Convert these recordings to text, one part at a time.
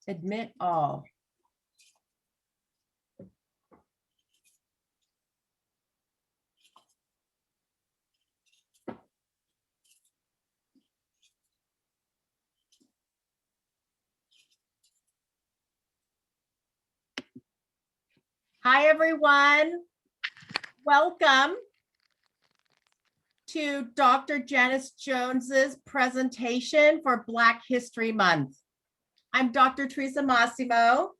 Admit all. Hi, everyone. Welcome to Dr. Janice Jones's presentation for Black History Month. I'm Dr. Teresa Massimo,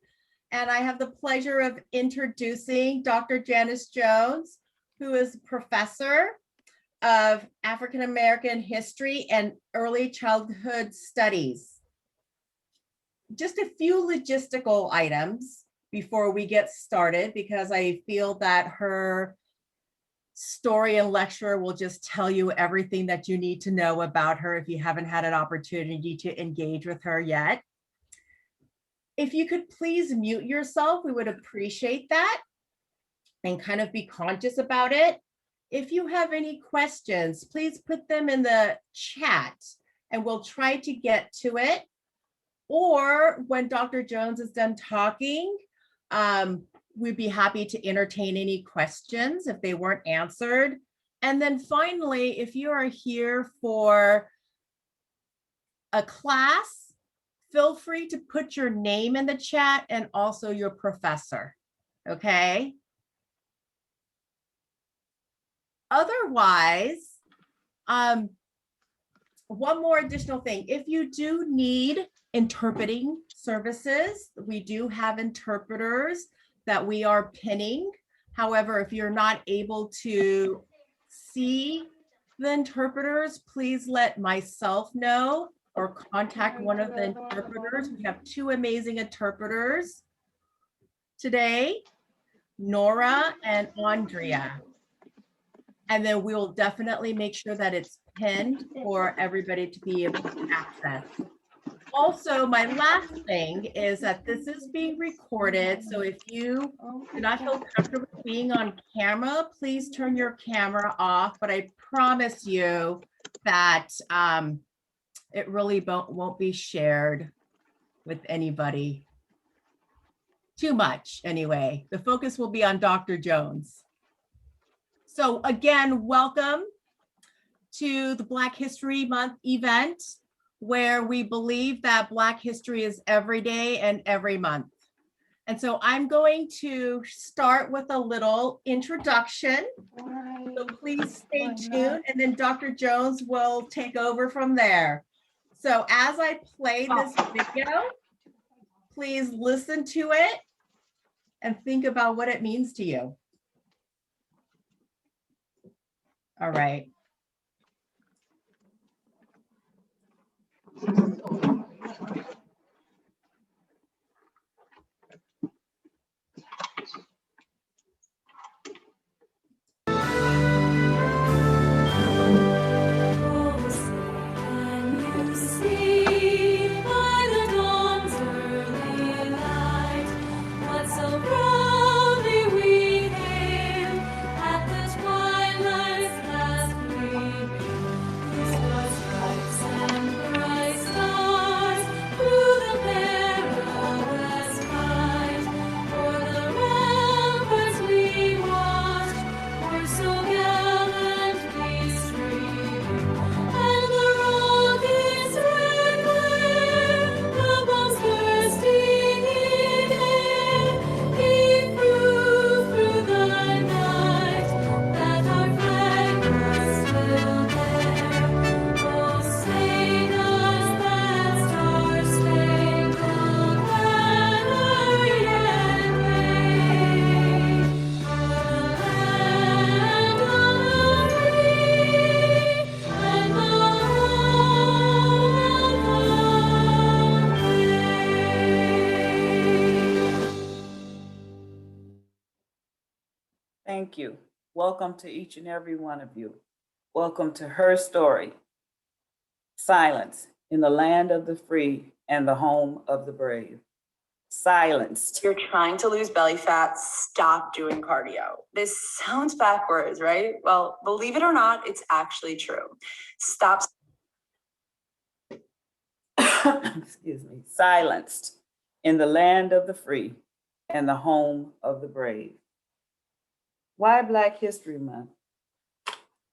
and I have the pleasure of introducing Dr. Janice Jones, who is professor of African American history and early childhood studies. Just a few logistical items before we get started, because I feel that her story and lecture will just tell you everything that you need to know about her if you haven't had an opportunity to engage with her yet. If you could please mute yourself, we would appreciate that and kind of be conscious about it. If you have any questions, please put them in the chat and we'll try to get to it. Or when Dr. Jones is done talking, we'd be happy to entertain any questions if they weren't answered. And then finally, if you are here for a class, feel free to put your name in the chat and also your professor, okay? Otherwise, one more additional thing. If you do need interpreting services, we do have interpreters that we are pinning. However, if you're not able to see the interpreters, please let myself know or contact one of the interpreters. We have two amazing interpreters today, Nora and Andrea. And then we will definitely make sure that it's pinned for everybody to be able to access. Also, my last thing is that this is being recorded. So if you do not feel comfortable being on camera, please turn your camera off. But I promise you that it really won't be shared with anybody too much anyway. The focus will be on Dr. Jones. So again, welcome to the Black History Month event, where we believe that Black history is every day and every month. And so I'm going to start with a little introduction. So please stay tuned, and then Dr. Jones will take over from there. So as I play this video, please listen to it and think about what it means to you. All right. Thank you. Welcome to each and every one of you. Welcome to Her Story, Silence in the Land of the Free and the Home of the Brave. Silenced. You're trying to lose belly fat, stop doing cardio. This sounds backwards, right? Well, believe it or not, it's actually true. Stop. Excuse me. Silenced in the land of the free and the home of the brave. Why Black History Month?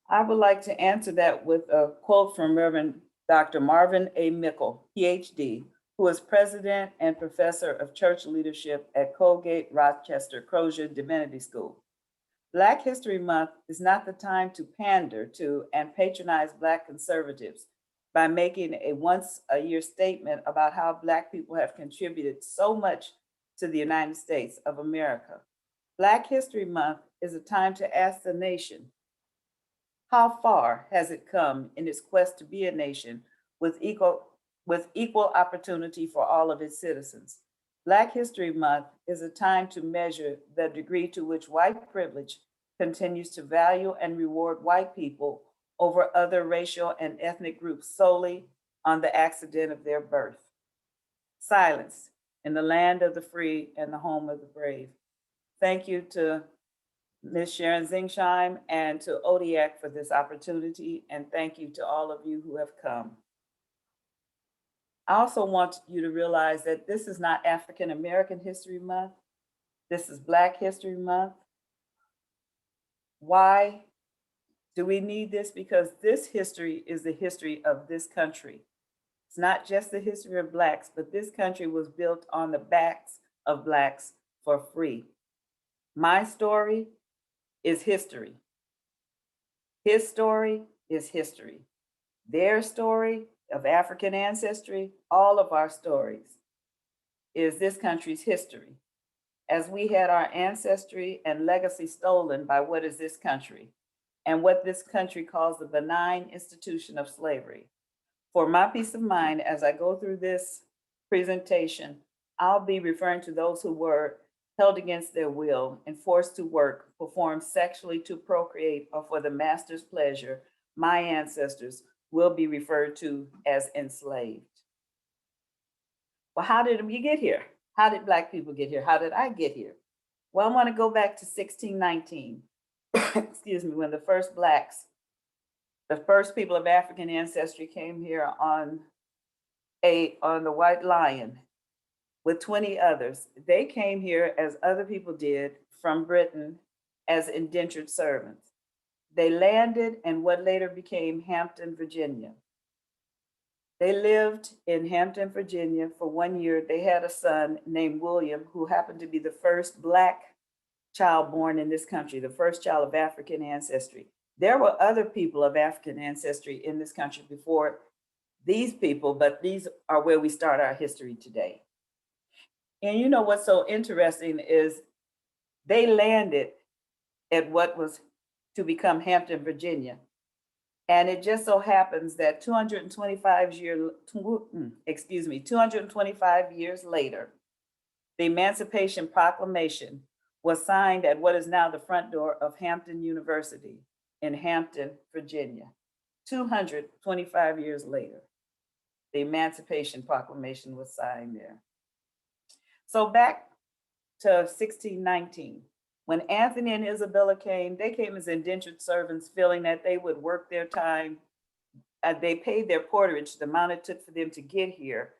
I would like to answer that with a quote from Reverend Dr. Marvin A. Mickle, PhD, who is president and professor of church leadership at Colgate Rochester Crozier Divinity School. Black History Month is not the time to pander to and patronize Black conservatives by making a once-a-year statement about how Black people have contributed so much to the United States of America. Black History Month is a time to ask the nation, how far has it come in its quest to be a nation with equal opportunity for all of its citizens? Black History Month is a time to measure the degree to which white privilege continues to value and reward white people over other racial and ethnic groups solely on the accident of their birth. Silence in the land of the free and the home of the brave. Thank you to Ms. Sharon Zingsheim and to ODIAC for this opportunity, and thank you to all of you who have come. I also want you to realize that this is not African American History Month. This is Black History Month. Why do we need this? Because this history is the history of this country. It's not just the history of Blacks, but this country was built on the backs of Blacks for free. My story is history. His story is history. Their story of African ancestry, all of our stories, is this country's history. As we had our ancestry and legacy stolen by what is this country and what this country calls the benign institution of slavery. For my peace of mind, as I go through this presentation, I'll be referring to those who were held against their will and forced to work, perform sexually to procreate, or for the master's pleasure. My ancestors will be referred to as enslaved. Well, how did we get here? How did Black people get here? How did I get here? Well, I want to go back to 1619, excuse me, when the first people of African ancestry came here on the White Lion with 20 others. They came here, as other people did, from Britain as indentured servants. They landed in what later became Hampton, Virginia. They lived in Hampton, Virginia for 1 year. They had a son named William, who happened to be the first Black child born in this country, the first child of African ancestry. There were other people of African ancestry in this country before these people, but these are where we start our history today. And you know what's so interesting is they landed at what was to become Hampton, Virginia. And it just so happens that 225 years later, the Emancipation Proclamation was signed at what is now the front door of Hampton University in Hampton, Virginia. 225 years later, the Emancipation Proclamation was signed there. So back to 1619, when Anthony and Isabella came, they came as indentured servants, feeling that they would work their time. They paid their porterage, the amount it took for them to get here.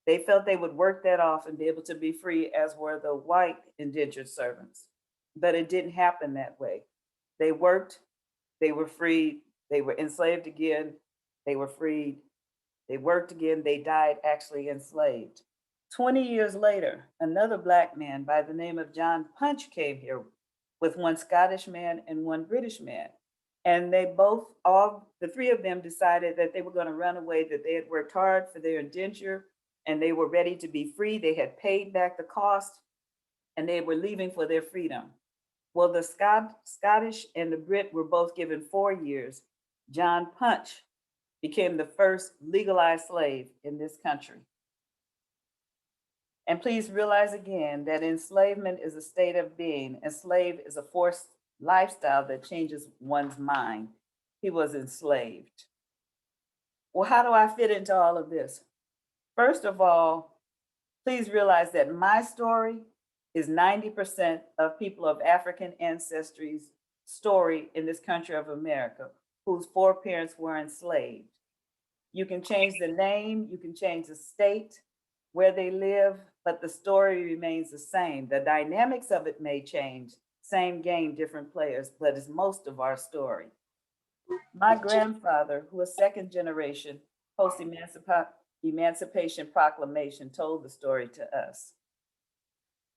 They felt they would work that off and be able to be free, as were the white indentured servants. But it didn't happen that way. They worked, they were freed, they were enslaved again, they were freed, they worked again, they died actually enslaved. 20 years later, another Black man by the name of John Punch came here with one Scottish man and one British man. And they both, the three of them decided that they were going to run away, that they had worked hard for their indenture and they were ready to be free. They had paid back the cost and they were leaving for their freedom. Well, the Scottish and the Brit were both given 4 years. John Punch became the first legalized slave in this country. And please realize again that enslavement is a state of being. Enslaved is a forced lifestyle that changes one's mind. He was enslaved. Well, how do I fit into all of this? First of all, please realize that my story is 90% of people of African ancestry's story in this country of America, whose foreparents were enslaved. You can change the name, you can change the state where they live, but the story remains the same. The dynamics of it may change, same game, different players, but it's most of our story. My grandfather, who was second generation post-emancipation proclamation, told the story to us.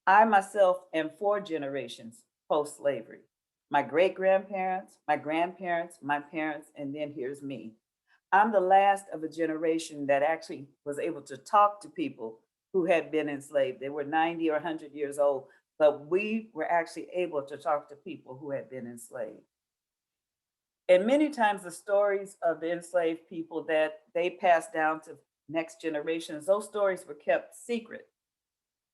I myself am 4 generations post-slavery. My great-grandparents, my grandparents, my parents, and then here's me. I'm the last of a generation that actually was able to talk to people who had been enslaved. They were 90 or 100 years old, but we were actually able to talk to people who had been enslaved. And many times the stories of the enslaved people that they passed down to next generations, those stories were kept secret.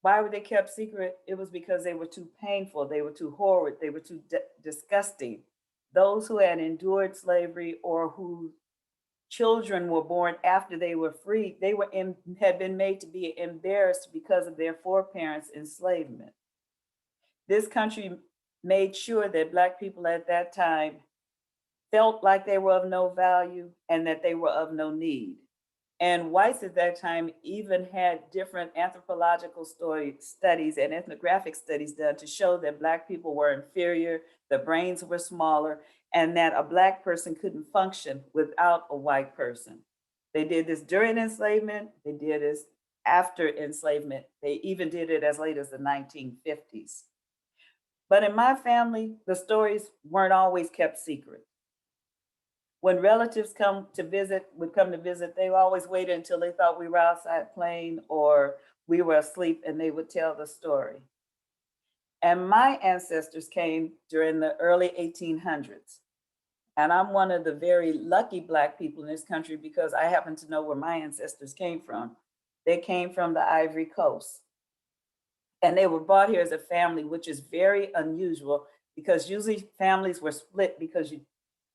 Why were they kept secret? It was because they were too painful, they were too horrid, they were too disgusting. Those who had endured slavery or whose children were born after they were free, had been made to be embarrassed because of their foreparents' enslavement. This country made sure that Black people at that time felt like they were of no value and that they were of no need. And whites at that time even had different anthropological studies and ethnographic studies done to show that Black people were inferior, the brains were smaller, and that a Black person couldn't function without a white person. They did this during enslavement, they did this after enslavement, they even did it as late as the 1950s. But in my family, the stories weren't always kept secret. When relatives would come to visit, they always waited until they thought we were outside playing or we were asleep and they would tell the story. And my ancestors came during the early 1800s. And I'm one of the very lucky Black people in this country because I happen to know where my ancestors came from. They came from the Ivory Coast. And they were brought here as a family, which is very unusual because usually families were split because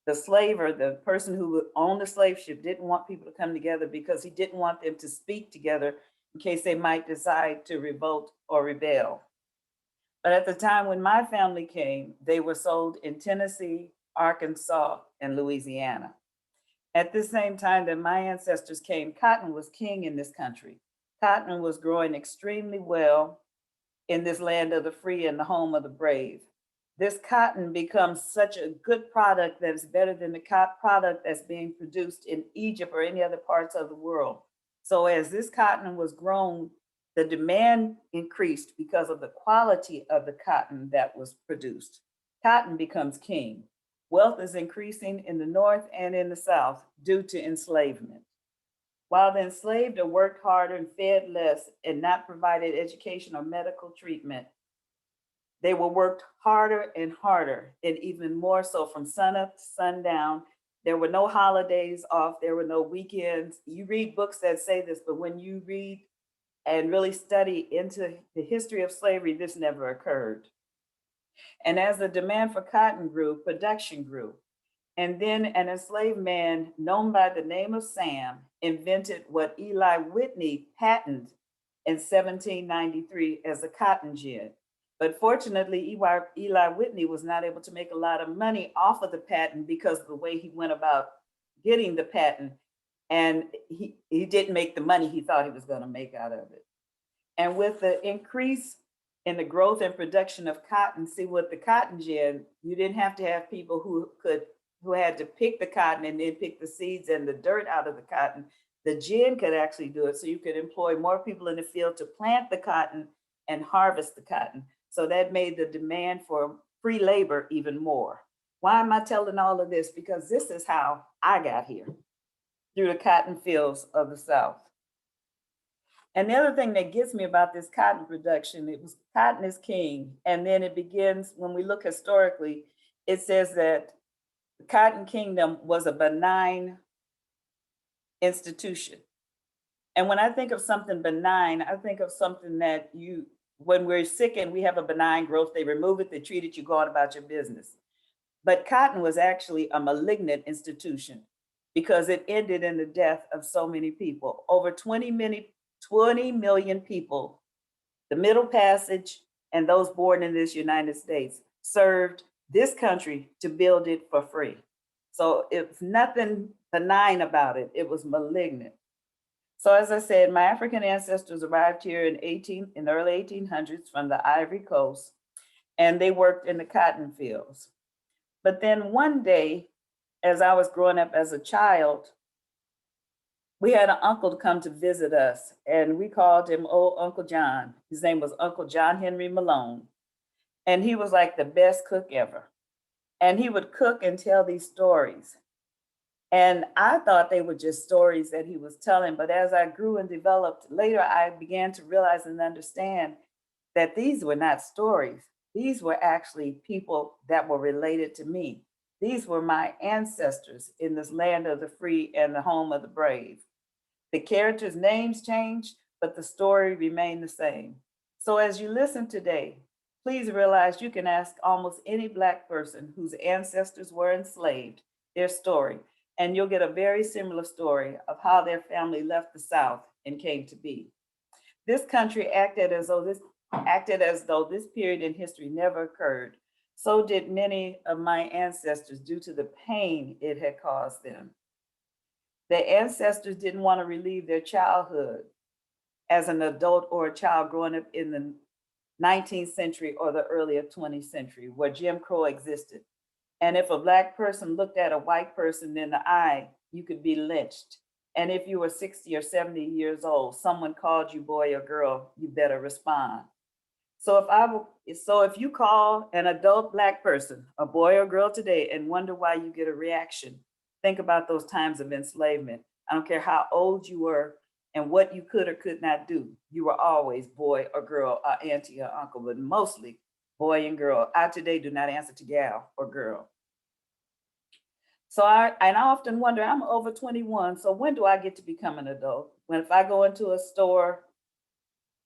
the slaver, the person who owned the slave ship, didn't want people to come together because he didn't want them to speak together in case they might decide to revolt or rebel. But at the time when my family came, they were sold in Tennessee, Arkansas, and Louisiana. At the same time that my ancestors came, cotton was king in this country. Cotton was growing extremely well in this land of the free and the home of the brave. This cotton becomes such a good product that is better than the product that's being produced in Egypt or any other parts of the world. So as this cotton was grown, the demand increased because of the quality of the cotton that was produced. Cotton becomes king. Wealth is increasing in the North and in the South due to enslavement. While the enslaved are worked harder and fed less and not provided education or medical treatment, they were worked harder and harder, and even more so from sunup to sundown. There were no holidays off, there were no weekends. You read books that say this, but when you read and really study into the history of slavery, this never occurred. And as the demand for cotton grew, production grew. And then an enslaved man known by the name of Sam invented what Eli Whitney patented in 1793 as a cotton gin. But fortunately, Eli Whitney was not able to make a lot of money off of the patent because of the way he went about getting the patent. And he didn't make the money he thought he was going to make out of it. And with the increase in the growth and production of cotton, see, with the cotton gin, you didn't have to have people who had to pick the cotton and then pick the seeds and the dirt out of the cotton. The gin could actually do it. So you could employ more people in the field to plant the cotton and harvest the cotton. So that made the demand for free labor even more. Why am I telling all of this? Because this is how I got here, through the cotton fields of the South. And the other thing that gets me about this cotton production, cotton is king. And then it begins, when we look historically, it says that the Cotton Kingdom was a benign institution. And when I think of something benign, I think of something that when we're sick and we have a benign growth, they remove it, they treat it, you go on about your business. But cotton was actually a malignant institution because it ended in the death of so many people. Over 20 million people, the Middle Passage and those born in this United States, served this country to build it for free. So it's nothing benign about it. It was malignant. So as I said, my African ancestors arrived here in the early 1800s from the Ivory Coast, and they worked in the cotton fields. But then one day, as I was growing up as a child, we had an uncle come to visit us, and we called him Old Uncle John. His name was Uncle John Henry Malone, and he was like the best cook ever. And he would cook and tell these stories. And I thought they were just stories that he was telling, but as I grew and developed later, I began to realize and understand that these were not stories. These were actually people that were related to me. These were my ancestors in this land of the free and the home of the brave. The characters' names changed, but the story remained the same. So as you listen today, please realize you can ask almost any Black person whose ancestors were enslaved their story, and you'll get a very similar story of how their family left the South and came to be. This country acted as though this period in history never occurred. So did many of my ancestors due to the pain it had caused them. Their ancestors didn't want to relive their childhood as an adult or a child growing up in the 19th century or the earlier 20th century where Jim Crow existed. And if a Black person looked at a white person in the eye, you could be lynched. And if you were 60 or 70 years old, someone called you boy or girl, you better respond. So if you call an adult Black person a boy or girl today and wonder why you get a reaction, think about those times of enslavement. I don't care how old you were and what you could or could not do. You were always boy or girl, or auntie or uncle, but mostly boy and girl. I today do not answer to gal or girl. So I often wonder, I'm over 21, so when do I get to become an adult? When if I go into a store,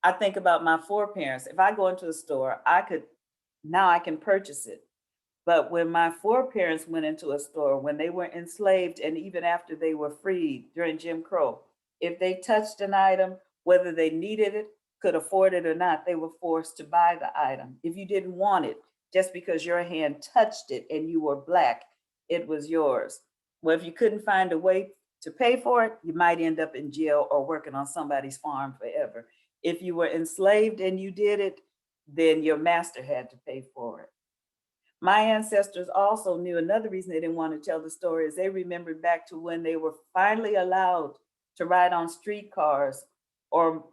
I think about my foreparents. If I go into a store, now I can purchase it. But when my foreparents went into a store, when they were enslaved, and even after they were freed during Jim Crow, if they touched an item, whether they needed it, could afford it or not, they were forced to buy the item. If you didn't want it, just because your hand touched it and you were Black, it was yours. Well, if you couldn't find a way to pay for it, you might end up in jail or working on somebody's farm forever. If you were enslaved and you did it, then your master had to pay for it. My ancestors also knew another reason they didn't want to tell the story is they remembered back to when they were finally allowed to ride on streetcars or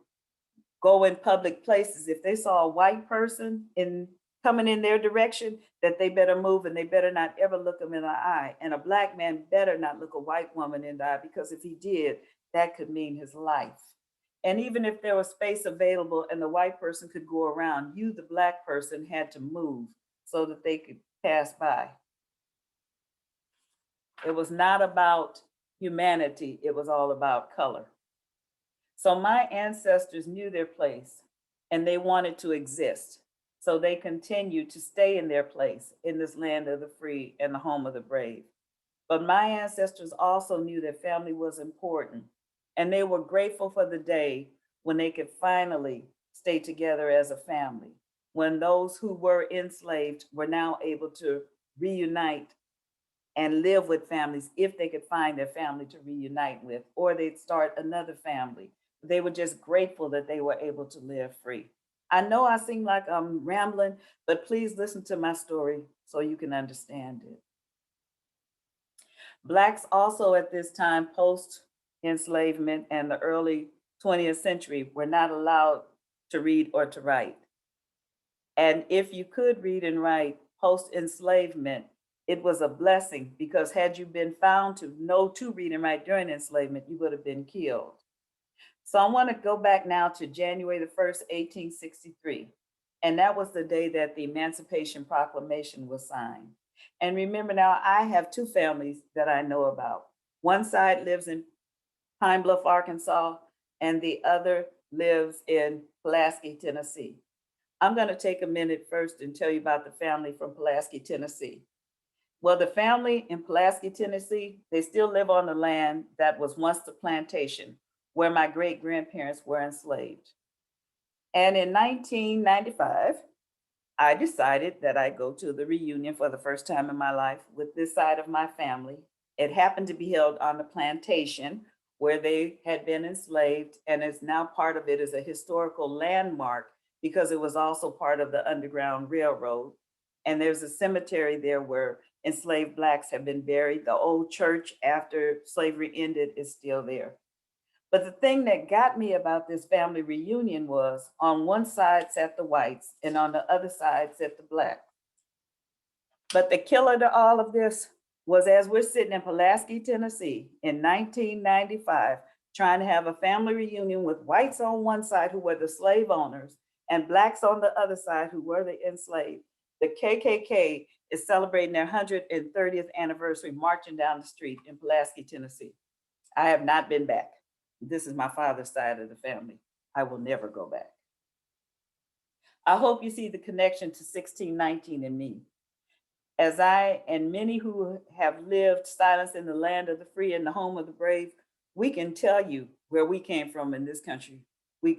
go in public places. If they saw a white person coming in their direction, that they better move and they better not ever look them in the eye. And a Black man better not look a white woman in the eye, because if he did, that could mean his life. And even if there was space available and the white person could go around, you, the Black person, had to move so that they could pass by. It was not about humanity, it was all about color. So my ancestors knew their place and they wanted to exist. So they continued to stay in their place in this land of the free and the home of the brave. But my ancestors also knew that family was important, and they were grateful for the day when they could finally stay together as a family, when those who were enslaved were now able to reunite and live with families if they could find their family to reunite with, or they'd start another family. They were just grateful that they were able to live free. I know I seem like I'm rambling, but please listen to my story so you can understand it. Blacks also at this time, post-enslavement and the early 20th century, were not allowed to read or to write. And if you could read and write post-enslavement, it was a blessing, because had you been found to know to read and write during enslavement, you would have been killed. So I want to go back now to January the 1st, 1863. And that was the day that the Emancipation Proclamation was signed. And remember now, I have two families that I know about. One side lives in Pine Bluff, Arkansas, and the other lives in Pulaski, Tennessee. I'm going to take a minute first and tell you about the family from Pulaski, Tennessee. Well, the family in Pulaski, Tennessee, they still live on the land that was once the plantation where my great-grandparents were enslaved. And in 1995, I decided that I'd go to the reunion for the first time in my life with this side of my family. It happened to be held on the plantation where they had been enslaved, and is now part of it as a historical landmark because it was also part of the Underground Railroad. And there's a cemetery there where enslaved Blacks have been buried. The old church after slavery ended is still there. But the thing that got me about this family reunion was on one side sat the whites and on the other side sat the Blacks. But the killer to all of this was as we're sitting in Pulaski, Tennessee in 1995, trying to have a family reunion with whites on one side who were the slave owners and Blacks on the other side who were the enslaved. The KKK is celebrating their 130th anniversary marching down the street in Pulaski, Tennessee. I have not been back. This is my father's side of the family. I will never go back. I hope you see the connection to 1619 in me. As I and many who have lived silence in the land of the free and the home of the brave, we can tell you where we came from in this country.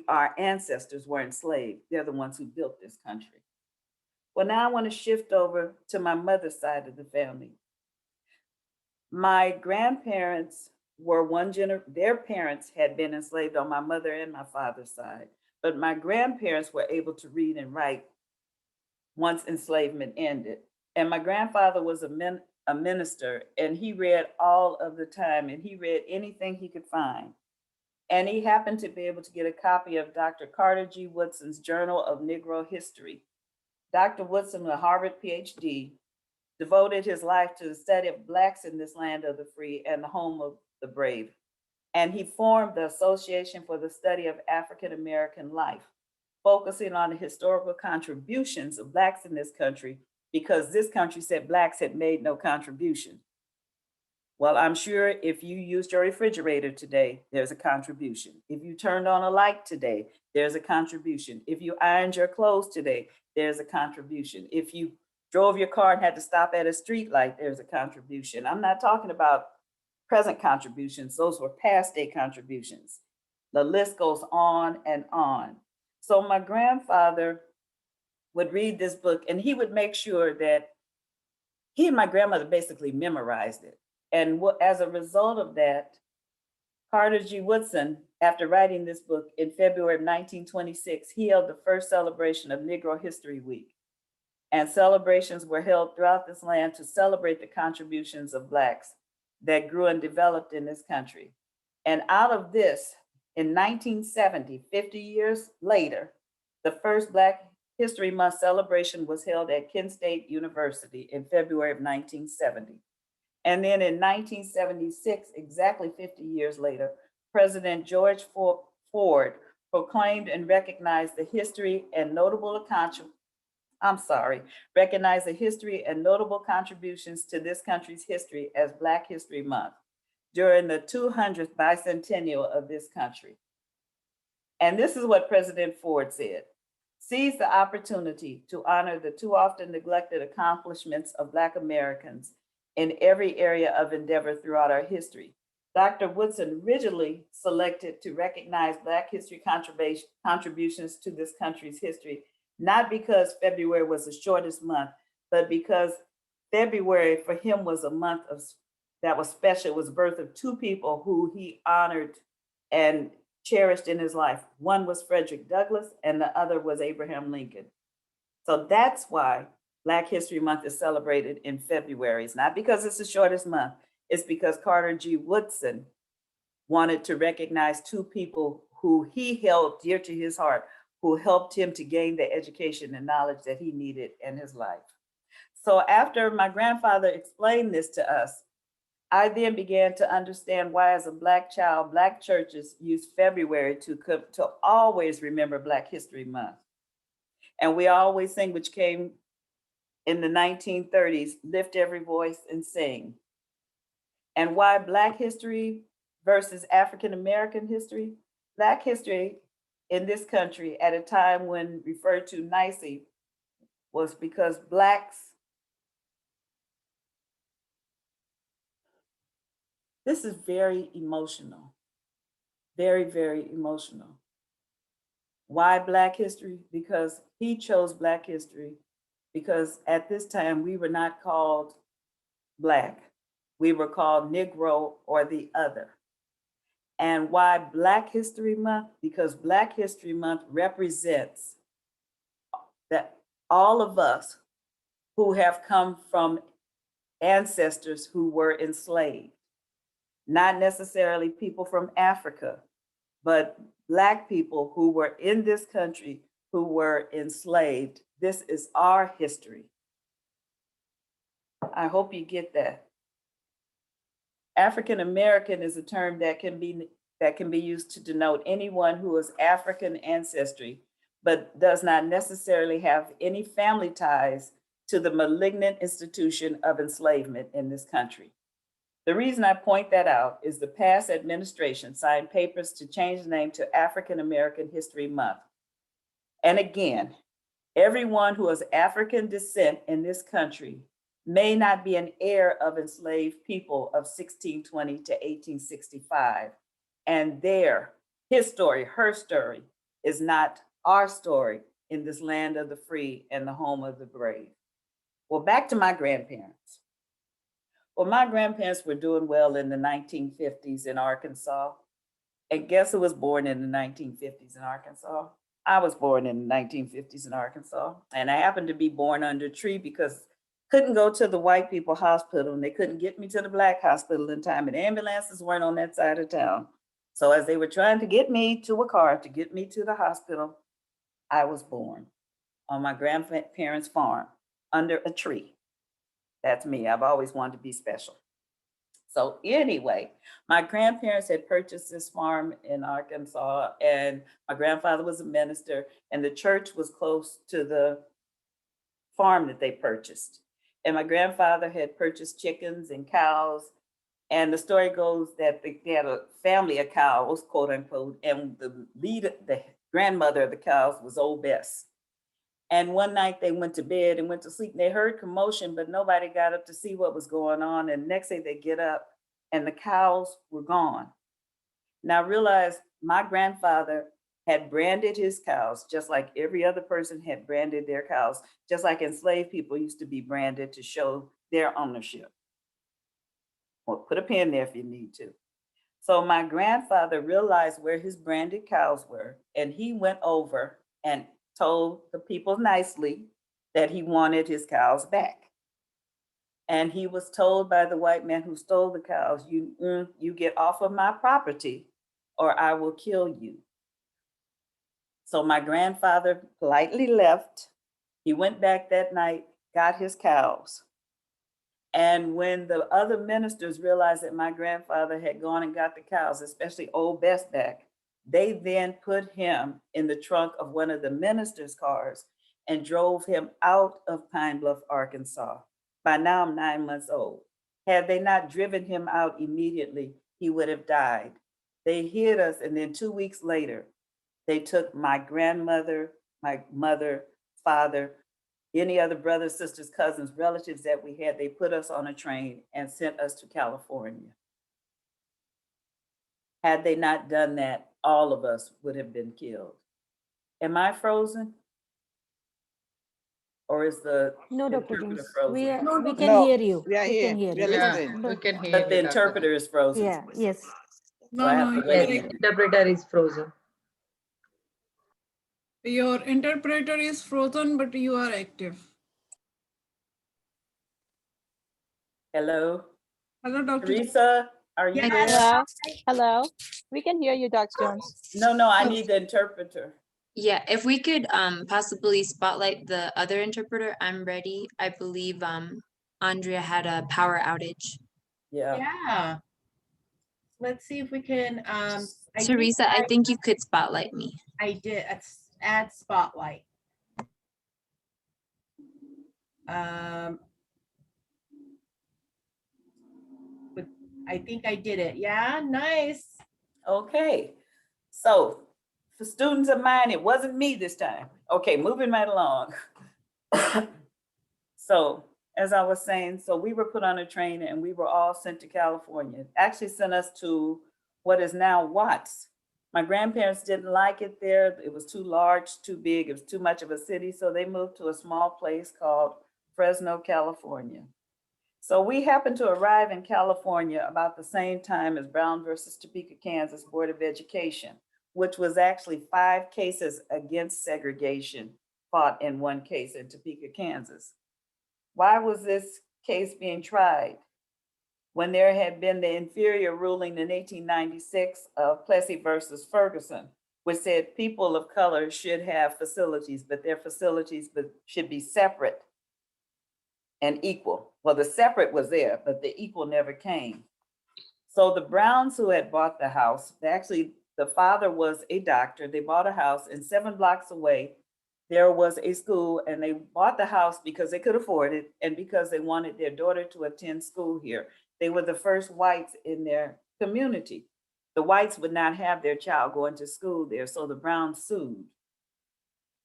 Our ancestors were enslaved. They're the ones who built this country. Well, now I want to shift over to my mother's side of the family. My grandparents were their parents had been enslaved on my mother and my father's side, but my grandparents were able to read and write once enslavement ended. And my grandfather was a minister, and he read all of the time, and he read anything he could find. And he happened to be able to get a copy of Dr. Carter G. Woodson's Journal of Negro History. Dr. Woodson, a Harvard PhD, devoted his life to the study of Blacks in this land of the free and the home of the brave. And he formed the Association for the Study of African American Life, focusing on the historical contributions of Blacks in this country, because this country said Blacks had made no contribution. Well, I'm sure if you used your refrigerator today, there's a contribution. If you turned on a light today, there's a contribution. If you ironed your clothes today, there's a contribution. If you drove your car and had to stop at a street light, there's a contribution. I'm not talking about present contributions. Those were past day contributions. The list goes on and on. So my grandfather would read this book, and he would make sure that he and my grandmother basically memorized it. And as a result of that, Carter G. Woodson, after writing this book in February of 1926, he held the first celebration of Negro History Week. And celebrations were held throughout this land to celebrate the contributions of Blacks that grew and developed in this country. And out of this, in 1970, 50 years later, the first Black History Month celebration was held at Kent State University in February of 1970. And then in 1976, exactly 50 years later, President George Ford proclaimed and recognized the history and notable contributions to this country's history as Black History Month during the 200th bicentennial of this country. And this is what President Ford said: seize the opportunity to honor the too often neglected accomplishments of Black Americans in every area of endeavor throughout our history. Dr. Woodson originally selected to recognize Black history contributions to this country's history, not because February was the shortest month, but because February for him was a month that was special. It was the birth of two people who he honored and cherished in his life. One was Frederick Douglass and the other was Abraham Lincoln. So that's why Black History Month is celebrated in February. It's not because it's the shortest month. It's because Carter G. Woodson wanted to recognize two people who he held dear to his heart, who helped him to gain the education and knowledge that he needed in his life. So after my grandfather explained this to us, I then began to understand why, as a Black child, Black churches use February to always remember Black History Month. And we always sing, which came in the 1930s, lift every voice and sing. And why Black history versus African American history? Black history in this country at a time when referred to nicely was because Blacks, this is very emotional, very, very emotional. Why Black history? Because he chose Black history because at this time we were not called Black. We were called Negro or the other. And why Black History Month? Because Black History Month represents that all of us who have come from ancestors who were enslaved, not necessarily people from Africa, but Black people who were in this country who were enslaved. This is our history. I hope you get that. African American is a term that can be used to denote anyone who is African ancestry, but does not necessarily have any family ties to the malignant institution of enslavement in this country. The reason I point that out is the past administration signed papers to change the name to African American History Month. And again, everyone who is African descent in this country may not be an heir of enslaved people of 1620 to 1865. And his story, her story, is not our story in this land of the free and the home of the brave. Well, back to my grandparents. Well, my grandparents were doing well in the 1950s in Arkansas. And guess who was born in the 1950s in Arkansas? I was born in the 1950s in Arkansas. And I happened to be born under a tree because couldn't go to the white people hospital and they couldn't get me to the Black hospital in time, and ambulances weren't on that side of town. So as they were trying to get me to a car to get me to the hospital, I was born on my grandparents' farm under a tree. That's me. I've always wanted to be special. So anyway, my grandparents had purchased this farm in Arkansas, and my grandfather was a minister, and the church was close to the farm that they purchased. And my grandfather had purchased chickens and cows. And the story goes that they had a family of cows, quote unquote, and the grandmother of the cows was Old Bess. And one night they went to bed and went to sleep, and they heard commotion, but nobody got up to see what was going on. And next day they get up and the cows were gone. Now realize my grandfather had branded his cows just like every other person had branded their cows, just like enslaved people used to be branded to show their ownership. Well, put a pin there if you need to. So my grandfather realized where his branded cows were, and he went over and told the people nicely that he wanted his cows back. And he was told by the white man who stole the cows, you get off of my property or I will kill you. So my grandfather politely left. He went back that night, got his cows. And when the other ministers realized that my grandfather had gone and got the cows, especially Old Bess back, they then put him in the trunk of one of the ministers' cars and drove him out of Pine Bluff, Arkansas. By now I'm 9 months old. Had they not driven him out immediately, he would have died. They hid us, and then 2 weeks later, they took my grandmother, my mother, father, any other brothers, sisters, cousins, relatives that we had. They put us on a train and sent us to California. Had they not done that, all of us would have been killed. Am I frozen? Or is the No, Dr. interpreter James. frozen? We can No, hear you. we are We here. can hear We are you. listening. We can hear But the you, Dr. interpreter is frozen. Yeah, yes. So I have to wait a Yes, minute. interpreter is frozen. Your interpreter is frozen, but you are active. Hello, Hello, Dr. Teresa, are you Yes. there? Hello, hello. We can hear you, Dr. Jones. No, I need the interpreter. Yeah, if we could possibly spotlight the other interpreter, I'm ready. I believe Andrea had a power outage. Yeah. Yeah. Let's see if we can, Teresa, I think you could spotlight me. I did, add spotlight. I think I did it. Yeah, nice. Okay, so for students of mine, it wasn't me this time. Okay, moving right along. So as I was saying, so we were put on a train and we were all sent to California. Actually sent us to what is now Watts. My grandparents didn't like it there. It was too large, too big. It was too much of a city. So they moved to a small place called Fresno, California. So we happened to arrive in California about the same time as Brown versus Topeka, Kansas Board of Education, which was actually 5 cases against segregation fought in one case in Topeka, Kansas. Why was this case being tried? When there had been the inferior ruling in 1896 of Plessy versus Ferguson, which said people of color should have facilities, but their facilities should be separate and equal. Well, the separate was there, but the equal never came. So the Browns who had bought the house, actually the father was a doctor. They bought a house, and 7 blocks away, there was a school, and they bought the house because they could afford it and because they wanted their daughter to attend school here. They were the first whites in their community. The whites would not have their child going to school there, so the Browns sued.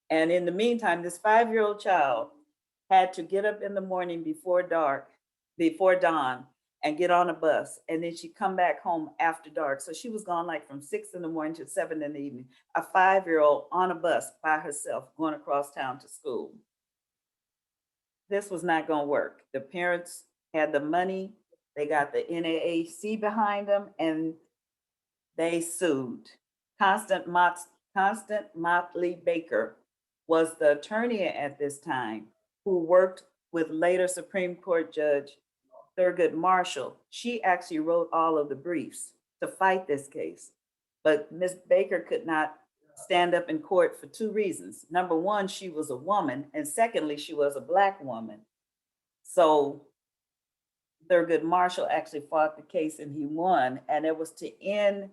And in the meantime, this 5-year-old child had to get up in the morning before dawn, and get on a bus. And then she'd come back home after dark. So she was gone like from 6 in the morning to 7 in the evening, a 5-year-old on a bus by herself going across town to school. This was not going to work. The parents had the money, they got the NAAC behind them, and they sued. Constant Motley Baker was the attorney at this time who worked with later Supreme Court Judge Thurgood Marshall. She actually wrote all of the briefs to fight this case. But Ms. Baker could not stand up in court for 2 reasons. Number one, she was a woman, and secondly, she was a Black woman. So Thurgood Marshall actually fought the case and he won, and it was to end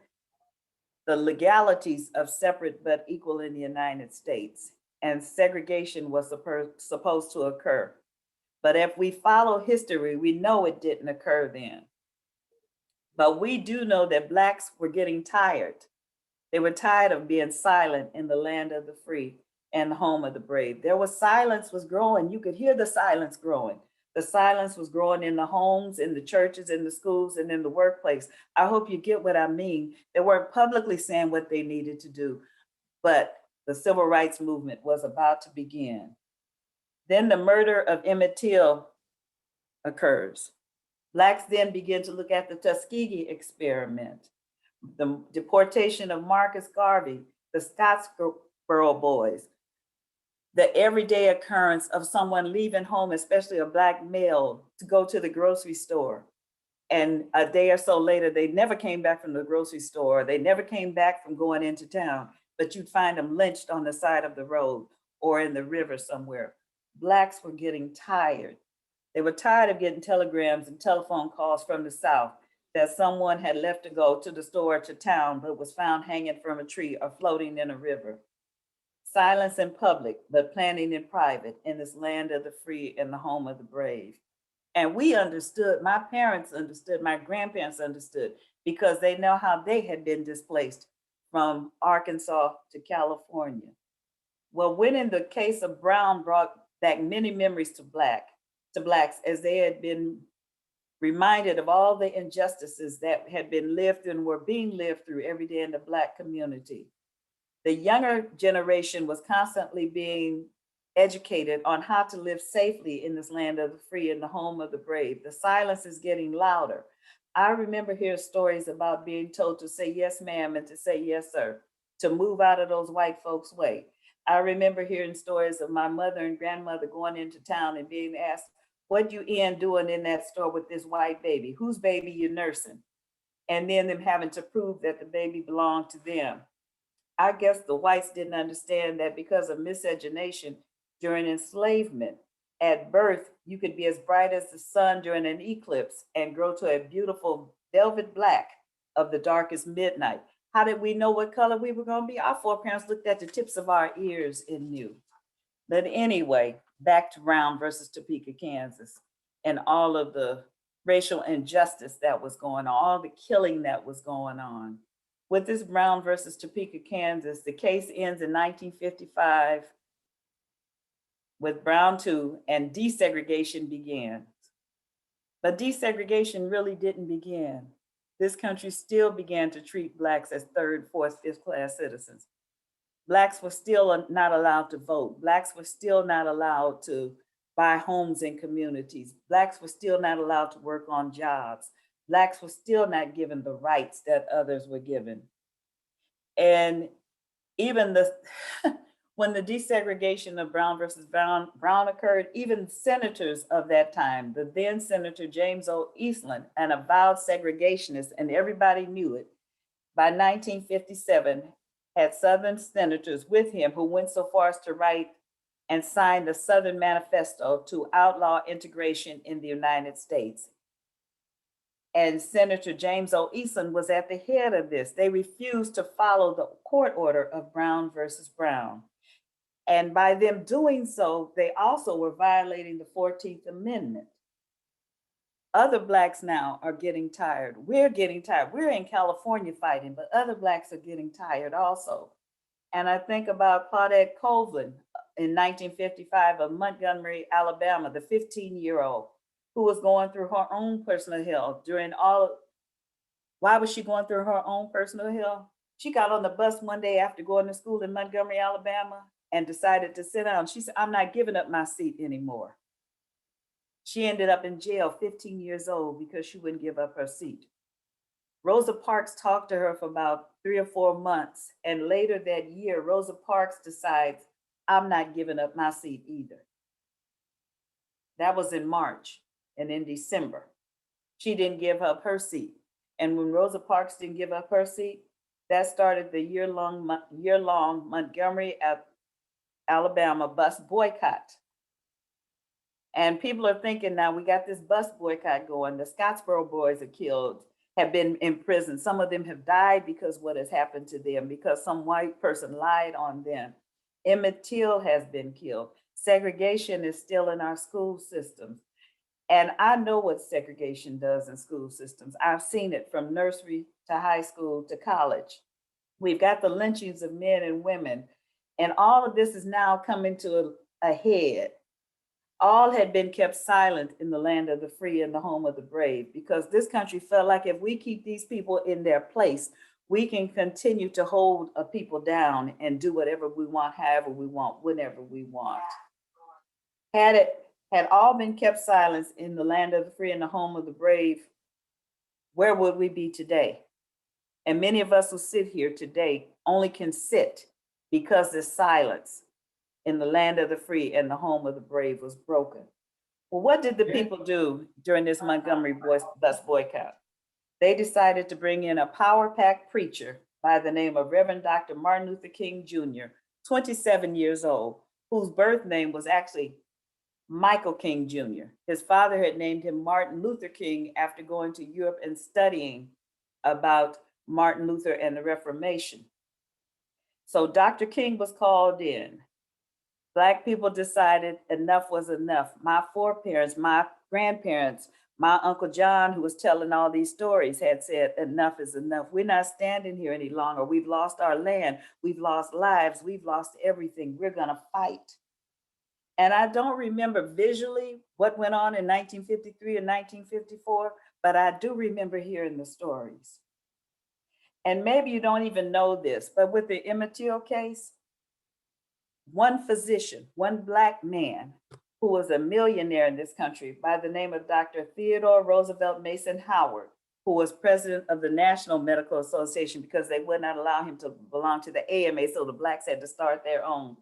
the legalities of separate but equal in the United States, and segregation was supposed to occur. But if we follow history, we know it didn't occur then. But we do know that Blacks were getting tired. They were tired of being silent in the land of the free and the home of the brave. Silence was growing. You could hear the silence growing. The silence was growing in the homes, in the churches, in the schools, and in the workplace. I hope you get what I mean. They weren't publicly saying what they needed to do, but the civil rights movement was about to begin. Then the murder of Emmett Till occurs. Blacks then begin to look at the Tuskegee experiment, the deportation of Marcus Garvey, the Scottsboro Boys, the everyday occurrence of someone leaving home, especially a Black male, to go to the grocery store. And a day or so later, they never came back from the grocery store. They never came back from going into town, but you'd find them lynched on the side of the road or in the river somewhere. Blacks were getting tired. They were tired of getting telegrams and telephone calls from the South that someone had left to go to the store or to town, but was found hanging from a tree or floating in a river. Silence in public, but planning in private in this land of the free and the home of the brave. And we understood, my parents understood, my grandparents understood, because they know how they had been displaced from Arkansas to California. Well, winning the case of Brown brought back many memories to Blacks, as they had been reminded of all the injustices that had been lived and were being lived through every day in the Black community. The younger generation was constantly being educated on how to live safely in this land of the free and the home of the brave. The silence is getting louder. I remember hearing stories about being told to say yes, ma'am, and to say yes, sir, to move out of those white folks' way. I remember hearing stories of my mother and grandmother going into town and being asked, what you doing in that store with this white baby? Whose baby you nursing? And then them having to prove that the baby belonged to them. I guess the whites didn't understand that because of miscegenation during enslavement, at birth, you could be as bright as the sun during an eclipse and grow to a beautiful velvet black of the darkest midnight. How did we know what color we were going to be? Our foreparents looked at the tips of our ears and knew. But anyway, back to Brown versus Topeka, Kansas, and all of the racial injustice that was going on, all the killing that was going on. With this Brown versus Topeka, Kansas, the case ends in 1955 with Brown 2, and desegregation began. But desegregation really didn't begin. This country still began to treat Blacks as 3rd, 4th, 5th class citizens. Blacks were still not allowed to vote. Blacks were still not allowed to buy homes in communities. Blacks were still not allowed to work on jobs. Blacks were still not given the rights that others were given. And even when the desegregation of Brown versus Brown occurred, even senators of that time, the then Senator James O. Eastland, an avowed segregationist, and everybody knew it, by 1957, had Southern senators with him who went so far as to write and sign the Southern Manifesto to outlaw integration in the United States. And Senator James O. Eastland was at the head of this. They refused to follow the court order of Brown versus Brown. And by them doing so, they also were violating the 14th Amendment. Other Blacks now are getting tired. We're getting tired. We're in California fighting, but other Blacks are getting tired also. And I think about Claudette Colvin in 1955 of Montgomery, Alabama, the 15-year-old who was going through her own personal hell during all. Why was she going through her own personal hell? She got on the bus one day after going to school in Montgomery, Alabama, and decided to sit down. She said, I'm not giving up my seat anymore. She ended up in jail, 15 years old, because she wouldn't give up her seat. Rosa Parks talked to her for about 3 or 4 months. And later that year, Rosa Parks decides, I'm not giving up my seat either. That was in March. And in December, she didn't give up her seat. And when Rosa Parks didn't give up her seat, that started the year-long Montgomery, Alabama bus boycott. And people are thinking now, we got this bus boycott going. The Scottsboro boys are killed, have been in prison. Some of them have died because what has happened to them, because some white person lied on them. Emmett Till has been killed. Segregation is still in our school systems. And I know what segregation does in school systems. I've seen it from nursery to high school to college. We've got the lynchings of men and women. And all of this is now coming to a head. All had been kept silent in the land of the free and the home of the brave, because this country felt like if we keep these people in their place, we can continue to hold a people down and do whatever we want, however we want, whenever we want. Had all been kept silent in the land of the free and the home of the brave, where would we be today? And many of us who sit here today only can sit because this silence in the land of the free and the home of the brave was broken. Well, what did the people do during this Montgomery bus boycott? They decided to bring in a power-packed preacher by the name of Reverend Dr. Martin Luther King Jr., 27 years old, whose birth name was actually Michael King Jr. His father had named him Martin Luther King after going to Europe and studying about Martin Luther and the Reformation. So Dr. King was called in. Black people decided enough was enough. My foreparents, my grandparents, my Uncle John, who was telling all these stories, had said, enough is enough. We're not standing here any longer. We've lost our land. We've lost lives. We've lost everything. We're going to fight. And I don't remember visually what went on in 1953 and 1954, but I do remember hearing the stories. And maybe you don't even know this, but with the Emmett Till case, one physician, one Black man who was a millionaire in this country by the name of Dr. Theodore Roosevelt Mason Howard, who was president of the National Medical Association because they would not allow him to belong to the AMA, so the Blacks had to start their own.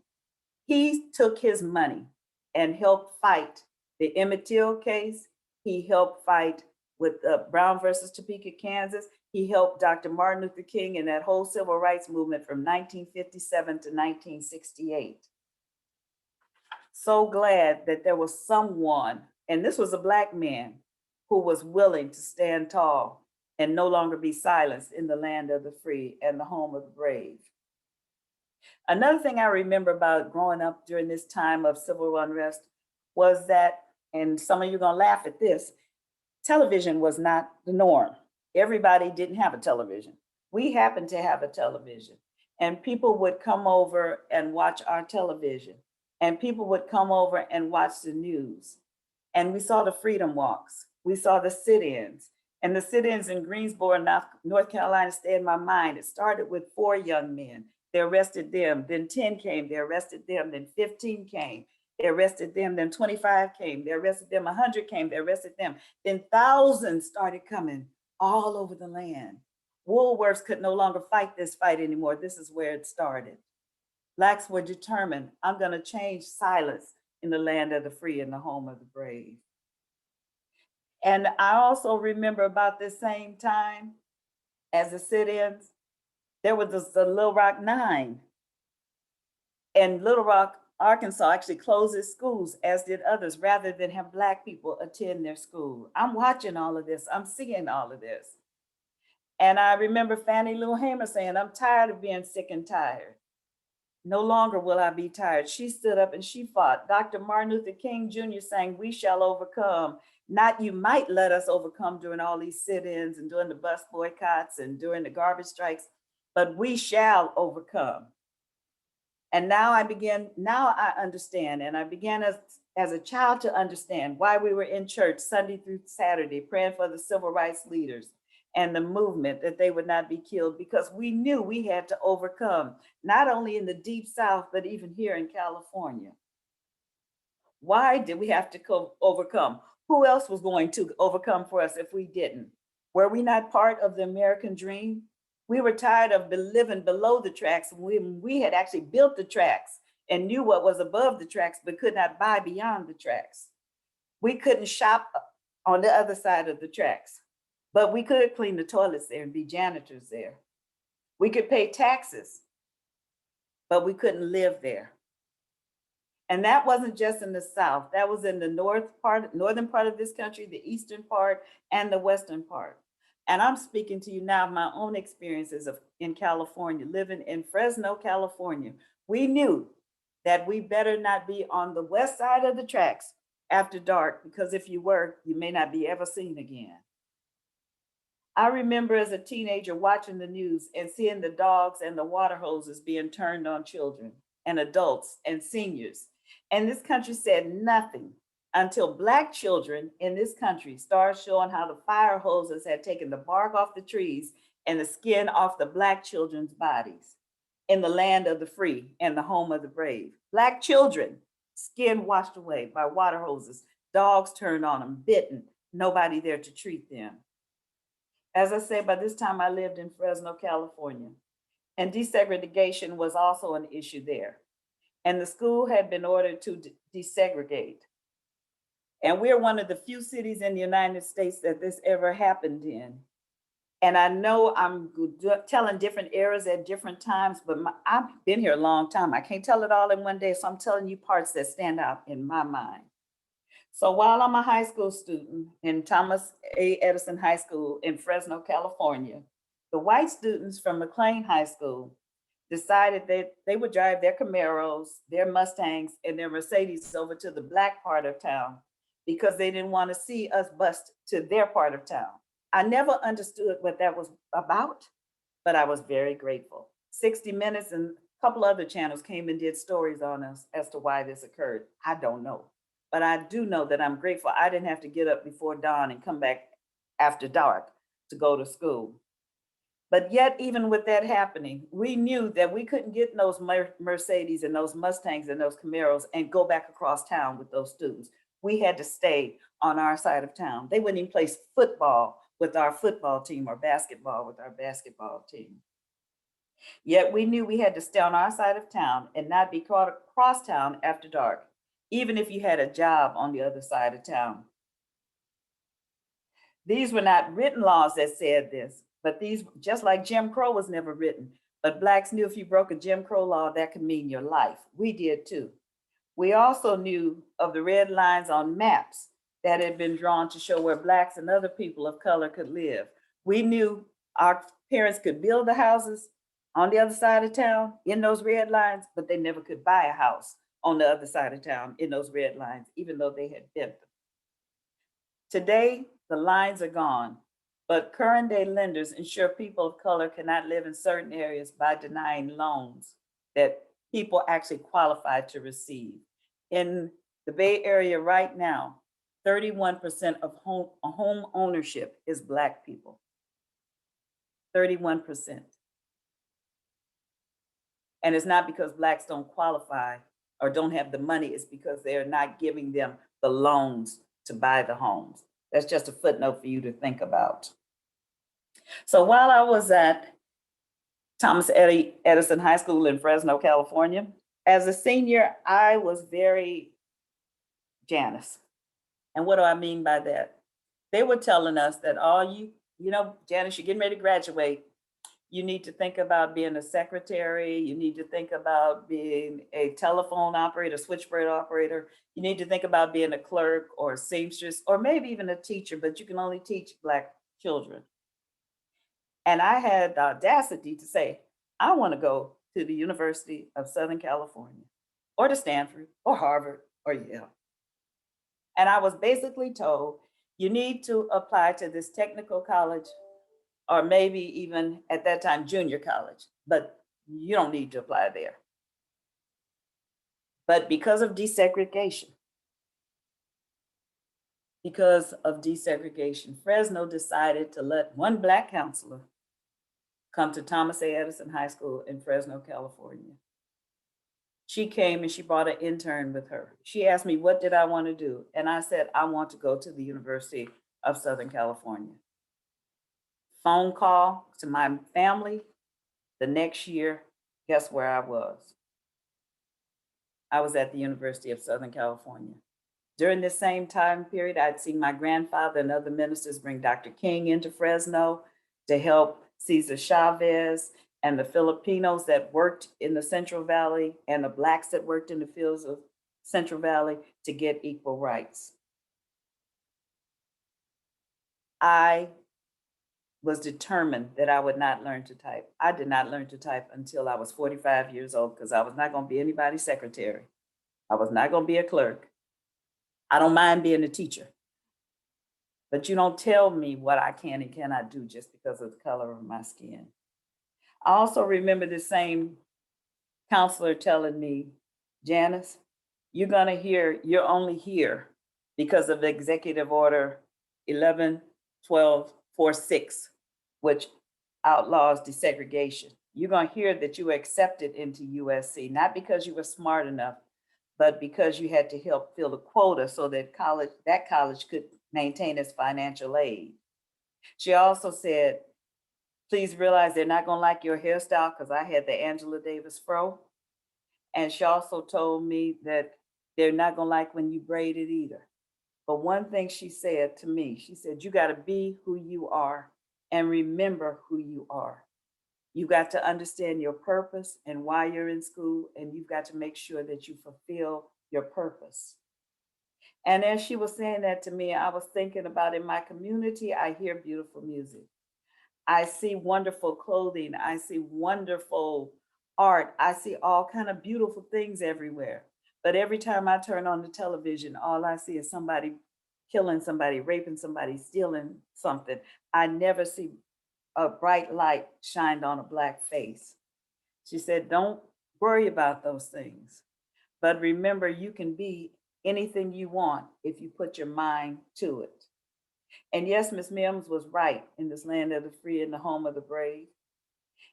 He took his money and helped fight the Emmett Till case. He helped fight with Brown versus Topeka, Kansas. He helped Dr. Martin Luther King in that whole civil rights movement from 1957 to 1968. So glad that there was someone, and this was a Black man, who was willing to stand tall and no longer be silenced in the land of the free and the home of the brave. Another thing I remember about growing up during this time of civil unrest was that, and some of you are gonna laugh at this, television was not the norm. Everybody didn't have a television. We happened to have a television, and people would come over and watch our television, and people would come over and watch the news. And we saw the freedom walks. We saw the sit-ins, and the sit-ins in Greensboro, North Carolina, stay in my mind. It started with 4 young men. They arrested them, then 10 came, they arrested them, then 15 came. They arrested them, then 25 came, they arrested them, 100 came, they arrested them. Then thousands started coming all over the land. Woolworths could no longer fight this fight anymore. This is where it started. Blacks were determined, I'm gonna change silence in the land of the free and the home of the brave. And I also remember about this same time as the sit-ins, there was the Little Rock Nine. And Little Rock, Arkansas actually closed its schools, as did others, rather than have Black people attend their school. I'm watching all of this, I'm seeing all of this. And I remember Fannie Lou Hamer saying, I'm tired of being sick and tired. No longer will I be tired. She stood up and she fought. Dr. Martin Luther King Jr. saying, we shall overcome. Not you might let us overcome during all these sit-ins and during the bus boycotts and during the garbage strikes, but we shall overcome. And now I understand, and I began as a child to understand why we were in church Sunday through Saturday, praying for the civil rights leaders and the movement that they would not be killed, because we knew we had to overcome, not only in the Deep South, but even here in California. Why did we have to overcome? Who else was going to overcome for us if we didn't? Were we not part of the American dream? We were tired of living below the tracks. We had actually built the tracks and knew what was above the tracks, but could not buy beyond the tracks. We couldn't shop on the other side of the tracks, but we could clean the toilets there and be janitors there. We could pay taxes, but we couldn't live there. And that wasn't just in the South, that was in the northern part of this country, the eastern part, and the western part. And I'm speaking to you now of my own experiences in California, living in Fresno, California. We knew that we better not be on the west side of the tracks after dark, because if you were, you may not be ever seen again. I remember as a teenager watching the news and seeing the dogs and the water hoses being turned on children and adults and seniors. And this country said nothing until Black children in this country started showing how the fire hoses had taken the bark off the trees and the skin off the Black children's bodies in the land of the free and the home of the brave. Black children, skin washed away by water hoses, dogs turned on them, bitten, nobody there to treat them. As I say, by this time I lived in Fresno, California, and desegregation was also an issue there. And the school had been ordered to desegregate. And we're one of the few cities in the United States that this ever happened in. And I know I'm telling different eras at different times, but I've been here a long time. I can't tell it all in one day, so I'm telling you parts that stand out in my mind. So while I'm a high school student in Thomas A. Edison High School in Fresno, California, the white students from McLean High School decided that they would drive their Camaros, their Mustangs, and their Mercedes over to the Black part of town because they didn't want to see us bust to their part of town. I never understood what that was about, but I was very grateful. 60 Minutes and a couple other channels came and did stories on us as to why this occurred. I don't know, but I do know that I'm grateful I didn't have to get up before dawn and come back after dark to go to school. But yet, even with that happening, we knew that we couldn't get in those Mercedes and those Mustangs and those Camaros and go back across town with those students. We had to stay on our side of town. They wouldn't even play football with our football team or basketball with our basketball team. Yet we knew we had to stay on our side of town and not be caught across town after dark, even if you had a job on the other side of town. These were not written laws that said this, but these, just like Jim Crow was never written, but Blacks knew if you broke a Jim Crow law, that could mean your life. We did too. We also knew of the red lines on maps that had been drawn to show where Blacks and other people of color could live. We knew our parents could build the houses on the other side of town in those red lines, but they never could buy a house on the other side of town in those red lines, even though they had bent them. Today, the lines are gone, but current day lenders ensure people of color cannot live in certain areas by denying loans that people actually qualify to receive. In the Bay Area right now, 31% of home ownership is Black people. 31%. And it's not because Blacks don't qualify, or don't have the money is because they're not giving them the loans to buy the homes. That's just a footnote for you to think about. So while I was at Thomas Edison High School in Fresno, California, as a senior, I was very Janice. And what do I mean by that? They were telling us that Janice, you're getting ready to graduate. You need to think about being a secretary. You need to think about being a telephone operator, switchboard operator. You need to think about being a clerk or a seamstress, or maybe even a teacher, but you can only teach Black children. And I had the audacity to say, I want to go to the University of Southern California, or to Stanford, or Harvard, or Yale. And I was basically told, you need to apply to this technical college, or maybe even at that time, junior college, but you don't need to apply there. But because of desegregation, Fresno decided to let one Black counselor come to Thomas A. Edison High School in Fresno, California. She came and she brought an intern with her. She asked me, what did I want to do? And I said, I want to go to the University of Southern California. Phone call to my family. The next year, guess where I was? I was at the University of Southern California. During this same time period, I'd seen my grandfather and other ministers bring Dr. King into Fresno to help Cesar Chavez and the Filipinos that worked in the Central Valley and the Blacks that worked in the fields of Central Valley to get equal rights. I was determined that I would not learn to type. I did not learn to type until I was 45 years old because I was not going to be anybody's secretary. I was not going to be a clerk. I don't mind being a teacher. But you don't tell me what I can and cannot do just because of the color of my skin. I also remember the same counselor telling me, Janice, you're only here because of Executive Order 11-12-46, which outlaws desegregation. You're going to hear that you were accepted into USC, not because you were smart enough, but because you had to help fill the quota so that college could maintain its financial aid. She also said, please realize they're not going to like your hairstyle, because I had the Angela Davis fro. And she also told me that they're not going to like when you braid it either. But one thing she said to me, she said, you got to be who you are and remember who you are. You got to understand your purpose and why you're in school, and you've got to make sure that you fulfill your purpose. And as she was saying that to me, I was thinking about, in my community, I hear beautiful music. I see wonderful clothing. I see wonderful art. I see all kind of beautiful things everywhere. But every time I turn on the television, all I see is somebody killing somebody, raping somebody, stealing something. I never see a bright light shined on a Black face. She said, don't worry about those things. But remember, you can be anything you want if you put your mind to it. And yes, Miss Mims was right, in this land of the free and the home of the brave.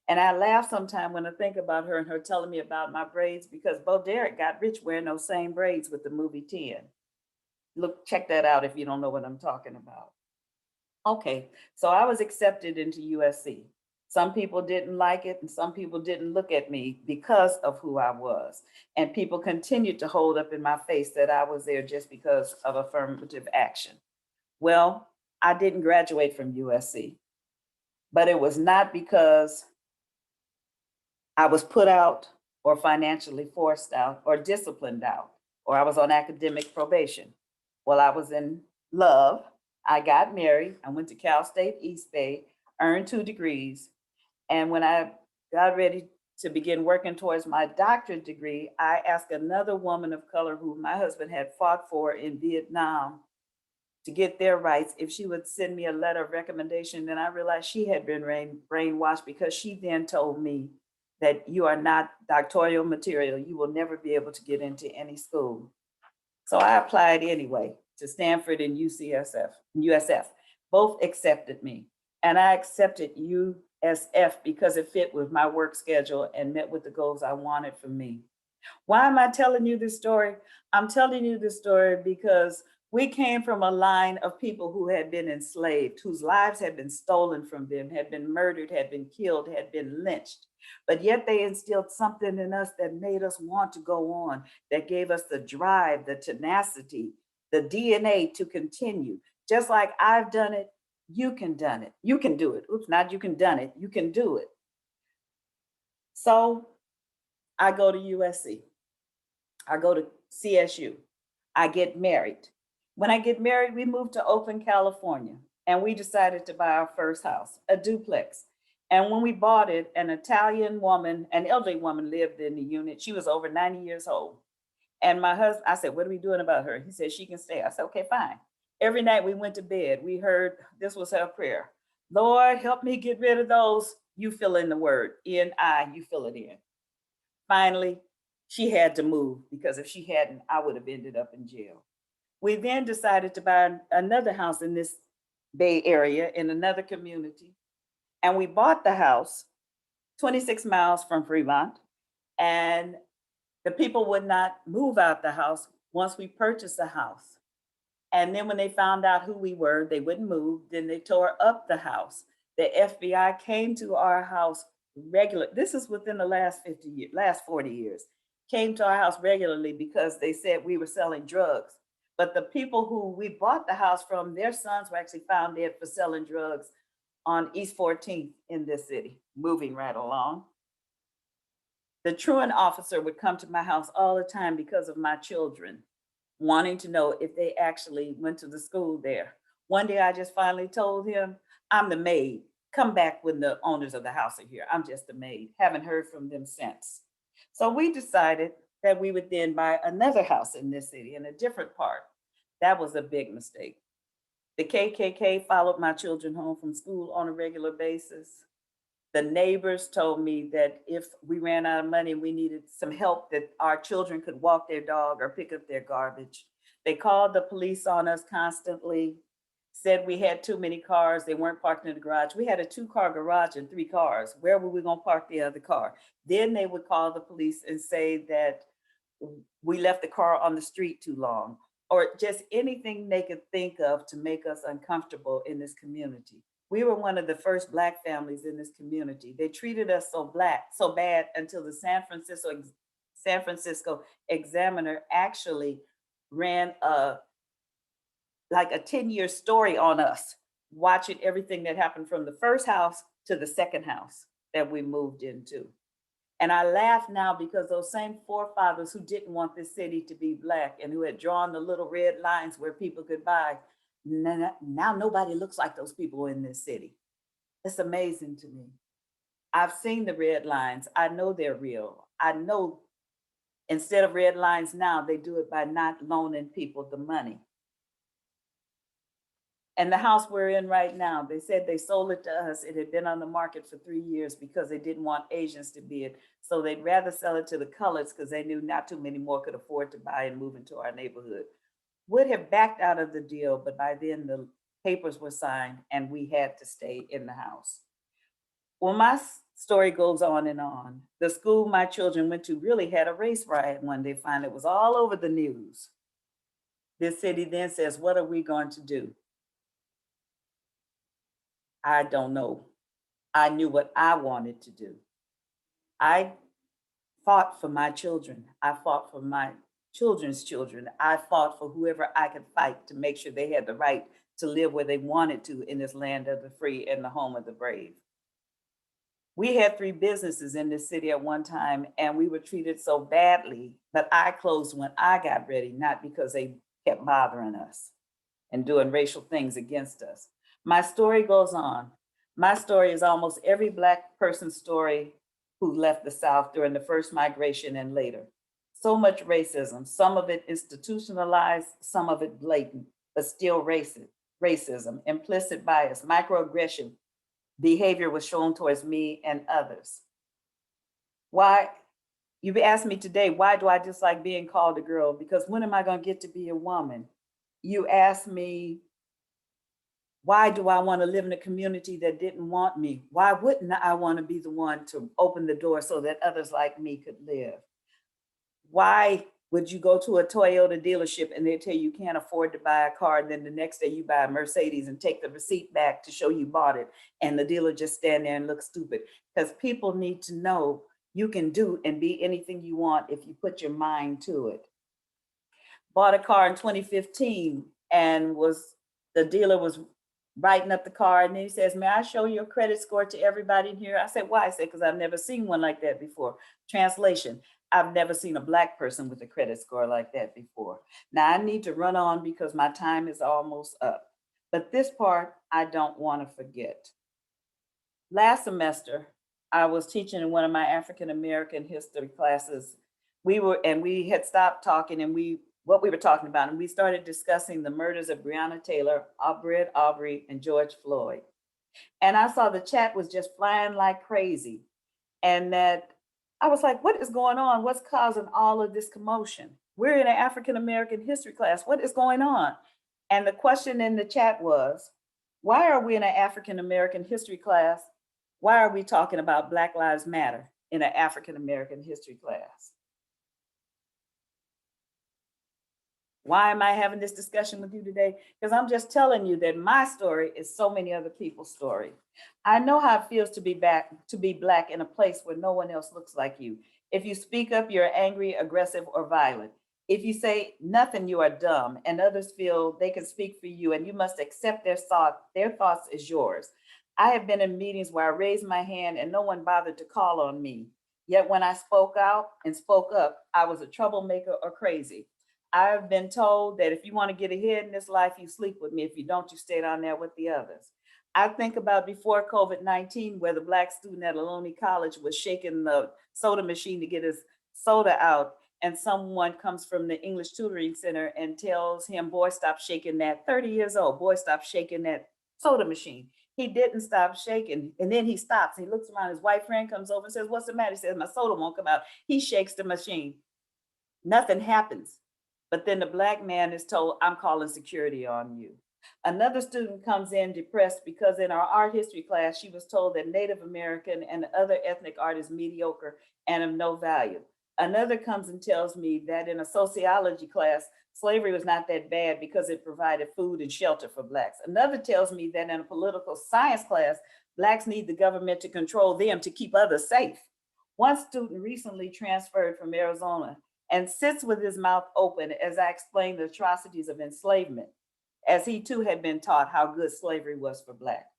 And I laugh sometimes when I think about her and her telling me about my braids, because Bo Derek got rich wearing those same braids with the movie 10. Look, check that out if you don't know what I'm talking about. Okay, so I was accepted into USC. Some people didn't like it and some people didn't look at me because of who I was. And people continued to hold up in my face that I was there just because of affirmative action. Well, I didn't graduate from USC, but it was not because I was put out or financially forced out or disciplined out, or I was on academic probation. Well, I was in love. I got married. I went to Cal State East Bay, earned 2 degrees. And when I got ready to begin working towards my doctorate degree, I asked another woman of color who my husband had fought for in Vietnam to get their rights if she would send me a letter of recommendation. Then I realized she had been brainwashed, because she then told me that you are not doctoral material. You will never be able to get into any school. So I applied anyway to Stanford and USF. Both accepted me. And I accepted USF because it fit with my work schedule and met with the goals I wanted for me. Why am I telling you this story? I'm telling you this story because we came from a line of people who had been enslaved, whose lives had been stolen from them, had been murdered, had been killed, had been lynched. But yet they instilled something in us that made us want to go on, that gave us the drive, the tenacity, the DNA to continue. Just like I've done it, you can done it. You can do it. Oops, not you can done it. You can do it. So I go to USC. I go to CSU. I get married. When I get married, we moved to Oakland, California, and we decided to buy our first house, a duplex. And when we bought it, an Italian woman, an elderly woman lived in the unit. She was over 90 years old. And my husband, I said, what are we doing about her? He said, she can stay. I said, okay, fine. Every night we went to bed, we heard, this was her prayer. Lord, help me get rid of those. You fill in the word, N-I, you fill it in. Finally, she had to move because if she hadn't, I would have ended up in jail. We then decided to buy another house in this Bay Area in another community. And we bought the house 26 miles from Fremont. And the people would not move out the house once we purchased the house. And then when they found out who we were, they wouldn't move. Then they tore up the house. The FBI came to our house regularly. This is within the last 40 years, came to our house regularly because they said we were selling drugs. But the people who we bought the house from, their sons were actually found dead for selling drugs on East 14th in this city, moving right along. The truant officer would come to my house all the time because of my children, wanting to know if they actually went to the school there. One day I just finally told him, I'm the maid. Come back when the owners of the house are here. I'm just the maid. Haven't heard from them since. So we decided that we would then buy another house in this city in a different part. That was a big mistake. The KKK followed my children home from school on a regular basis. The neighbors told me that if we ran out of money, we needed some help, that our children could walk their dog or pick up their garbage. They called the police on us constantly, said we had too many cars. They weren't parked in the garage. We had a 2-car garage and 3 cars. Where were we going to park the other car? Then they would call the police and say that we left the car on the street too long, or just anything they could think of to make us uncomfortable in this community. We were one of the first Black families in this community. They treated us so bad until the San Francisco Examiner actually ran a 10-year story on us, watching everything that happened from the first house to the second house that we moved into. And I laugh now because those same forefathers who didn't want this city to be Black and who had drawn the little red lines where people could buy, now nobody looks like those people in this city. It's amazing to me. I've seen the red lines. I know they're real. I know instead of red lines now, they do it by not loaning people the money. And the house we're in right now, they said they sold it to us. It had been on the market for 3 years because they didn't want Asians to bid. So they'd rather sell it to the coloreds because they knew not too many more could afford to buy and move into our neighborhood. Would have backed out of the deal, but by then the papers were signed and we had to stay in the house. Well, my story goes on and on. The school my children went to really had a race riot one day. Finally, it was all over the news. This city then says, what are we going to do? I don't know. I knew what I wanted to do. I fought for my children. I fought for my children's children. I fought for whoever I could fight to make sure they had the right to live where they wanted to in this land of the free and the home of the brave. We had 3 businesses in this city at one time, and we were treated so badly, but I closed when I got ready, not because they kept bothering us and doing racial things against us. My story goes on. My story is almost every Black person's story who left the South during the first migration and later. So much racism, some of it institutionalized, some of it blatant, but still racism, implicit bias, microaggression, behavior was shown towards me and others. Why, you asked me today, why do I dislike being called a girl? Because when am I going to get to be a woman? You asked me, why do I want to live in a community that didn't want me? Why wouldn't I want to be the one to open the door so that others like me could live? Why would you go to a Toyota dealership and they tell you can't afford to buy a car, and then the next day you buy a Mercedes and take the receipt back to show you bought it, and the dealer just stand there and look stupid? Because people need to know you can do and be anything you want if you put your mind to it. Bought a car in 2015 and the dealer was writing up the car, and then he says, "May I show your credit score to everybody in here?" I said, "Why?" I said, "Because I've never seen one like that before." Translation: I've never seen a Black person with a credit score like that before. Now I need to run on because my time is almost up. But this part, I don't want to forget. Last semester, I was teaching in one of my African American history classes. We had stopped talking, and what we were talking about, and we started discussing the murders of Breonna Taylor, Ahmaud Arbery, and George Floyd. And I saw the chat was just flying like crazy. And that I was like, what is going on? What's causing all of this commotion? We're in an African American history class. What is going on? And the question in the chat was, why are we in an African American history class? Why are we talking about Black Lives Matter in an African American history class? Why am I having this discussion with you today? Because I'm just telling you that my story is so many other people's story. I know how it feels to be Black in a place where no one else looks like you. If you speak up, you're angry, aggressive, or violent. If you say nothing, you are dumb, and others feel they can speak for you, and you must accept their thoughts as yours. I have been in meetings where I raised my hand and no one bothered to call on me. Yet when I spoke out and spoke up, I was a troublemaker or crazy. I've been told that if you want to get ahead in this life, you sleep with me. If you don't, you stay down there with the others. I think about before COVID-19, where the Black student at Ohlone College was shaking the soda machine to get his soda out, and someone comes from the English Tutoring Center and tells him, "Boy, stop shaking that." 30 years old, "Boy, stop shaking that soda machine." He didn't stop shaking, and then he stops. He looks around, his white friend comes over and says, "What's the matter?" He says, "My soda won't come out." He shakes the machine. Nothing happens. But then the Black man is told, "I'm calling security on you." Another student comes in depressed because in our art history class, she was told that Native American and other ethnic art is mediocre and of no value. Another comes and tells me that in a sociology class, slavery was not that bad because it provided food and shelter for Blacks. Another tells me that in a political science class, Blacks need the government to control them to keep others safe. One student recently transferred from Arizona and sits with his mouth open as I explain the atrocities of enslavement, as he too had been taught how good slavery was for Black.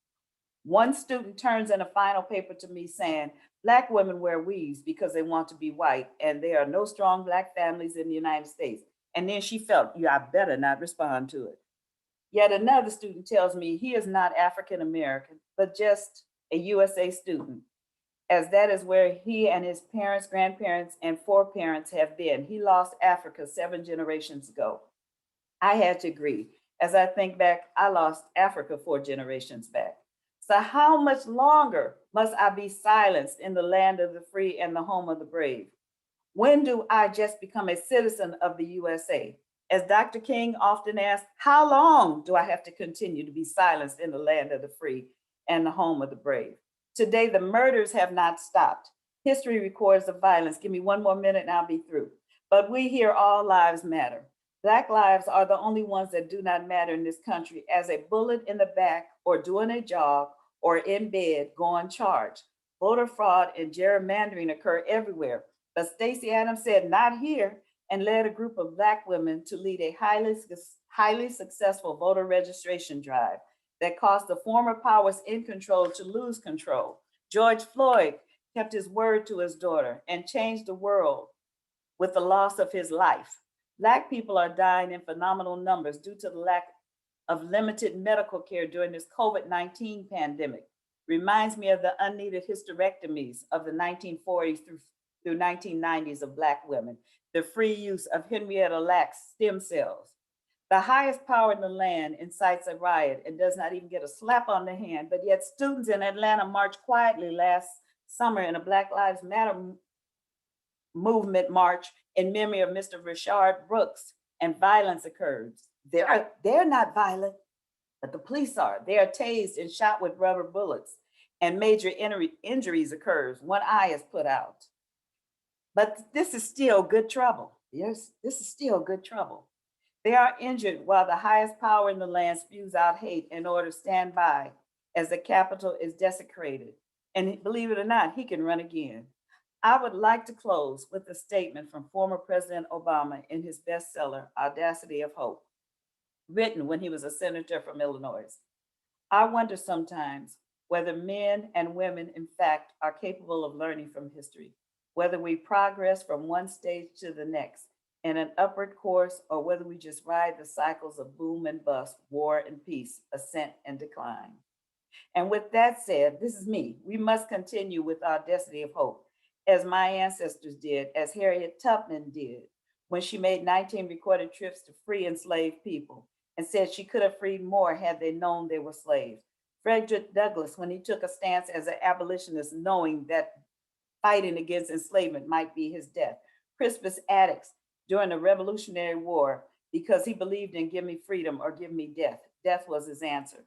One student turns in a final paper to me saying, Black women wear weaves because they want to be white, and there are no strong Black families in the United States. And then she felt, yeah, I better not respond to it. Yet another student tells me he is not African American, but just a USA student, as that is where he and his parents, grandparents, and foreparents have been. He lost Africa 7 generations ago. I had to agree. As I think back, I lost Africa 4 generations back. So how much longer must I be silenced in the land of the free and the home of the brave? When do I just become a citizen of the USA? As Dr. King often asks, how long do I have to continue to be silenced in the land of the free and the home of the brave? Today, the murders have not stopped. History records the violence. Give me one more minute and I'll be through. But we hear all lives matter. Black lives are the only ones that do not matter in this country, as a bullet in the back or doing a jog or in bed go uncharged. Voter fraud and gerrymandering occur everywhere. But Stacey Abrams said, not here, and led a group of Black women to lead a highly successful voter registration drive that caused the former powers in control to lose control. George Floyd kept his word to his daughter and changed the world with the loss of his life. Black people are dying in phenomenal numbers due to the lack of limited medical care during this COVID-19 pandemic. Reminds me of the unneeded hysterectomies of the 1940s through 1990s of Black women, the free use of Henrietta Lacks stem cells. The highest power in the land incites a riot and does not even get a slap on the hand, but yet students in Atlanta marched quietly last summer in a Black Lives Matter movement march in memory of Mr. Rayshard Brooks, and violence occurred. They're not violent, but the police are. They are tased and shot with rubber bullets, and major injuries occurs. One eye is put out. But this is still good trouble. Yes, this is still good trouble. They are injured while the highest power in the land spews out hate in order to stand by as the Capitol is desecrated. And believe it or not, he can run again. I would like to close with a statement from former President Obama in his bestseller, Audacity of Hope, written when he was a senator from Illinois. I wonder sometimes whether men and women, in fact, are capable of learning from history, whether we progress from one stage to the next in an upward course, or whether we just ride the cycles of boom and bust, war and peace, ascent and decline. And with that said, this is me. We must continue with our destiny of hope, as my ancestors did, as Harriet Tubman did, when she made 19 recorded trips to free enslaved people and said she could have freed more had they known they were slaves. Frederick Douglass, when he took a stance as an abolitionist, knowing that fighting against enslavement might be his death. Crispus Attucks during the Revolutionary War, because he believed in give me freedom or give me death. Death was his answer.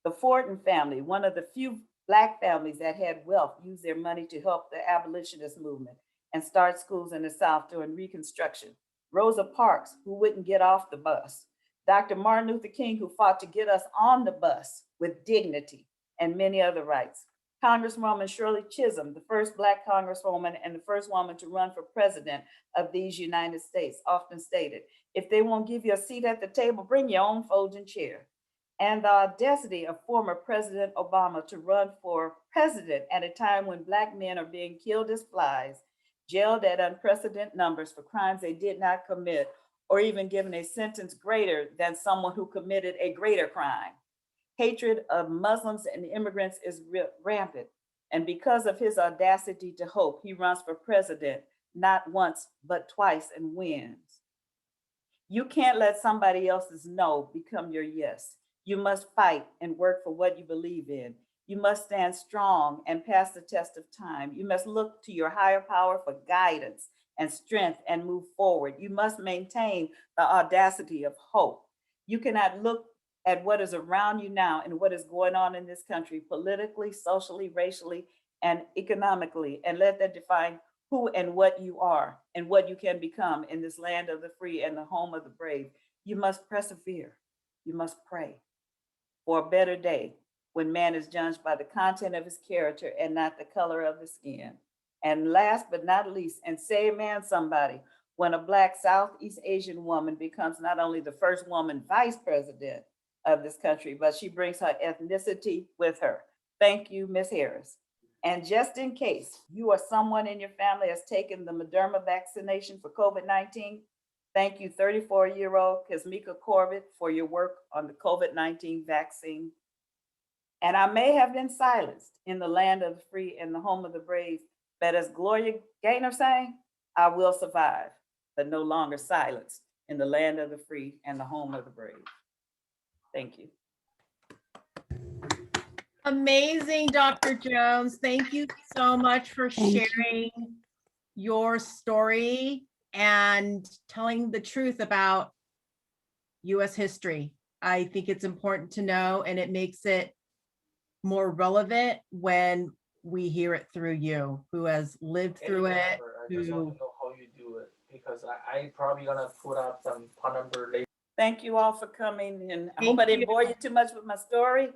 The Fortin family, one of the few Black families that had wealth, used their money to help the abolitionist movement and start schools in the South during Reconstruction. Rosa Parks, who wouldn't get off the bus. Dr. Martin Luther King, who fought to get us on the bus with dignity and many other rights. Congresswoman Shirley Chisholm, the first Black Congresswoman and the first woman to run for president of these United States, often stated, if they won't give you a seat at the table, bring your own folding chair. And the audacity of former President Obama to run for president at a time when Black men are being killed as flies, jailed at unprecedented numbers for crimes they did not commit, or even given a sentence greater than someone who committed a greater crime. Hatred of Muslims and immigrants is rampant. And because of his audacity to hope, he runs for president, not once, but twice, and wins. You can't let somebody else's no become your yes. You must fight and work for what you believe in. You must stand strong and pass the test of time. You must look to your higher power for guidance and strength and move forward. You must maintain the audacity of hope. You cannot look at what is around you now and what is going on in this country politically, socially, racially, and economically, and let that define who and what you are and what you can become in this land of the free and the home of the brave. You must persevere. You must pray for a better day when man is judged by the content of his character and not the color of the skin. And last but not least, and say amen somebody, when a Black Southeast Asian woman becomes not only the first woman vice president of this country, but she brings her ethnicity with her. Thank you, Ms. Harris. And just in case you or someone in your family has taken the Moderna vaccination for COVID-19, thank you, 34-year-old Kasmika Corbett, for your work on the COVID-19 vaccine. And I may have been silenced in the land of the free and the home of the brave, but as Gloria Gaynor sang, I will survive, but no longer silenced in the land of the free and the home of the brave. Thank you. Amazing, Dr. Jones. Thank you so much for sharing your story and telling the truth about US history. I think it's important to know, and it makes it more relevant when we hear it through you, who has lived through it. I just want to know how you do it, because I probably gonna put out some phone number later. Thank you all for coming, and I Thank hope I didn't you. bore you too much with my story,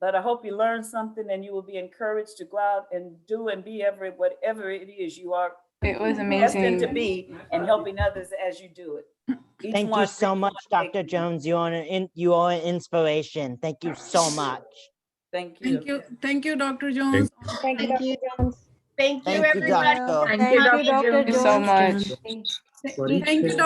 but I hope you learned something and you will be encouraged to go out and do and be whatever it is you are It was destined to amazing. be, and helping others as you do it. Each Thank you one so brings much, one Dr. big- Jones. You are an inspiration. Thank you so much. Thank you. Thank you, Dr. Jones. Thank you, Dr. Jones. Thank you, Thank you, everybody. doctor. Thank you, Dr. Thank you so Jones. much. Thank you, Dr.